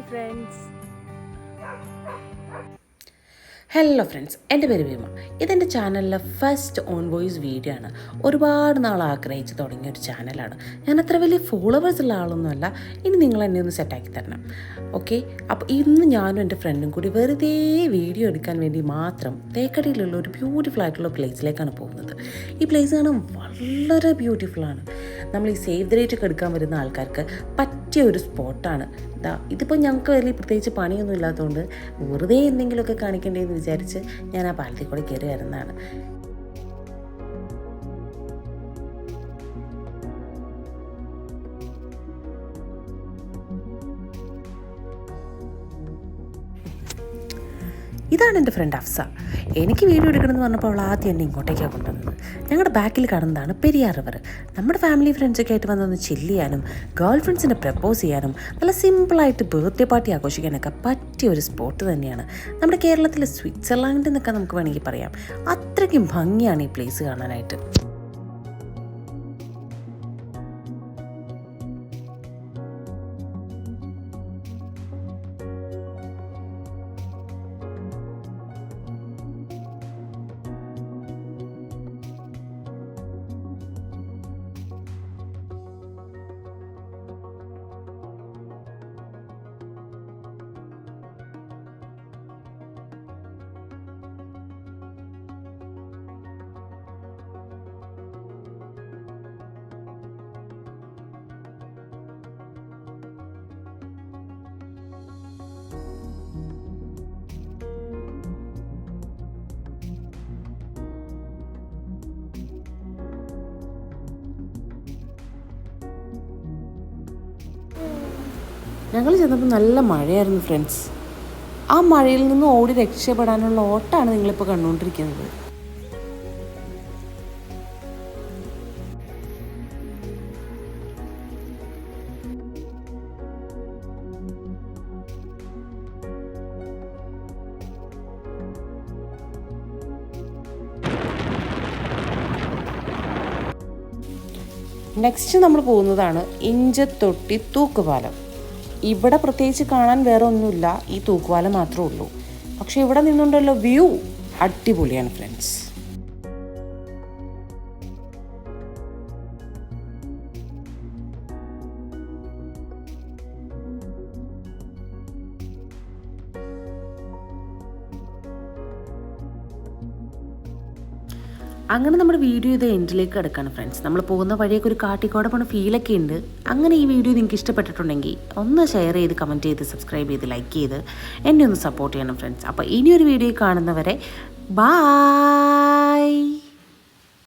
Hi friends. Hello friends, എൻ്റെ പേര് ഭീമ. ഇതെൻ്റെ ചാനലിലെ ഫസ്റ്റ് ഓൺ വോയിസ് വീഡിയോ ആണ്. ഒരുപാട് നാൾ ആഗ്രഹിച്ച് തുടങ്ങിയൊരു ചാനലാണ്. ഞാൻ അത്ര വലിയ ഫോളോവേഴ്സ് ഉള്ള ആളൊന്നുമല്ല. ഇനി നിങ്ങൾ എന്നെ ഒന്ന് സെറ്റാക്കി തരണം, ഓക്കെ? അപ്പോൾ ഇന്ന് ഞാനും എൻ്റെ ഫ്രണ്ടും കൂടി വെറുതെ വീഡിയോ എടുക്കാൻ വേണ്ടി മാത്രം തേക്കടിയിലുള്ള ഒരു ബ്യൂട്ടിഫുൾ ആയിട്ടുള്ള പ്ലേസിലേക്കാണ് പോകുന്നത്. ഈ പ്ലേസ് കാണാൻ വളരെ ബ്യൂട്ടിഫുള്ളാണ്. നമ്മൾ ഈ സേവ് ദ ഡേറ്റ് ഒക്കെ എടുക്കാൻ വരുന്ന ആൾക്കാർക്ക് പറ്റിയ ഒരു സ്പോട്ടാണ്. ഇതിപ്പോൾ ഞങ്ങൾക്ക് വലിയ പ്രത്യേകിച്ച് പണിയൊന്നും ഇല്ലാത്തതുകൊണ്ട് വെറുതെ എന്തെങ്കിലുമൊക്കെ കാണിക്കേണ്ടതെന്ന് വിചാരിച്ച് ഞാൻ ആ പാലത്തിൽ കൂടെ കയറി വരുന്നതാണ്. ഇതാണ് എൻ്റെ ഫ്രണ്ട് അഫ്സ. എനിക്ക് വീഡിയോ എടുക്കണമെന്ന് പറഞ്ഞപ്പോൾ അവൾ ആദ്യം എന്നെ ഇങ്ങോട്ടേക്കാണ് കൊണ്ടുവന്നത്. ഞങ്ങളുടെ ബാക്കിൽ കാണുന്നതാണ് പെരിയാർ റിവർ. നമ്മുടെ ഫാമിലി ഫ്രണ്ട്സൊക്കെ ആയിട്ട് വന്നൊന്ന് ചില്ല് ചെയ്യാനും ഗേൾ ഫ്രണ്ട്സിനെ പ്രപ്പോസ് ചെയ്യാനും നല്ല സിമ്പിളായിട്ട് ബർത്ത്ഡേ പാർട്ടി ആഘോഷിക്കാനൊക്കെ പറ്റിയ ഒരു സ്പോട്ട് തന്നെയാണ്. നമ്മുടെ കേരളത്തിലെ സ്വിറ്റ്സർലാൻഡ് എന്നൊക്കെ നമുക്ക് വേണമെങ്കിൽ പറയാം. അത്രയ്ക്കും ഭംഗിയാണ് ഈ പ്ലേസ് കാണാനായിട്ട്. ഞങ്ങൾ ചെന്നപ്പോൾ നല്ല മഴയായിരുന്നു ഫ്രണ്ട്സ്. ആ മഴയിൽ നിന്ന് ഓടി രക്ഷപ്പെടാനുള്ള ഓട്ടമാണ് നിങ്ങളിപ്പോൾ കണ്ടുകൊണ്ടിരിക്കുന്നത്. നെക്സ്റ്റ് നമ്മൾ പോകുന്നതാണ് ഇഞ്ചത്തൊട്ടി തൂക്കുപാലം. ഇവിടെ പ്രത്യേകിച്ച് കാണാൻ വേറെ ഒന്നുമില്ല, ഈ തൂക്കുപാലം മാത്രമേ ഉള്ളൂ. പക്ഷെ ഇവിടെ നിന്നുണ്ടല്ലോ വ്യൂ അടിപൊളിയാണ് ഫ്രണ്ട്സ്. അങ്ങനെ നമ്മുടെ വീഡിയോ ഇത് എൻഡിലേക്ക് കിടക്കുകയാണ് ഫ്രണ്ട്സ്. നമ്മൾ പോകുന്ന വഴിയൊക്കെ ഒരു കാട്ടിക്കോടെ പോണ ഫീലൊക്കെ ഉണ്ട്. അങ്ങനെ ഈ വീഡിയോ നിങ്ങൾക്ക് ഇഷ്ടപ്പെട്ടിട്ടുണ്ടെങ്കിൽ ഒന്ന് ഷെയർ ചെയ്ത്, കമൻറ്റ് ചെയ്ത്, സബ്സ്ക്രൈബ് ചെയ്ത്, ലൈക്ക് ചെയ്ത് എന്നെ ഒന്ന് സപ്പോർട്ട് ചെയ്യണം ഫ്രണ്ട്സ്. അപ്പോൾ ഇനിയൊരു വീഡിയോ കാണുന്നവരെ ബായ്.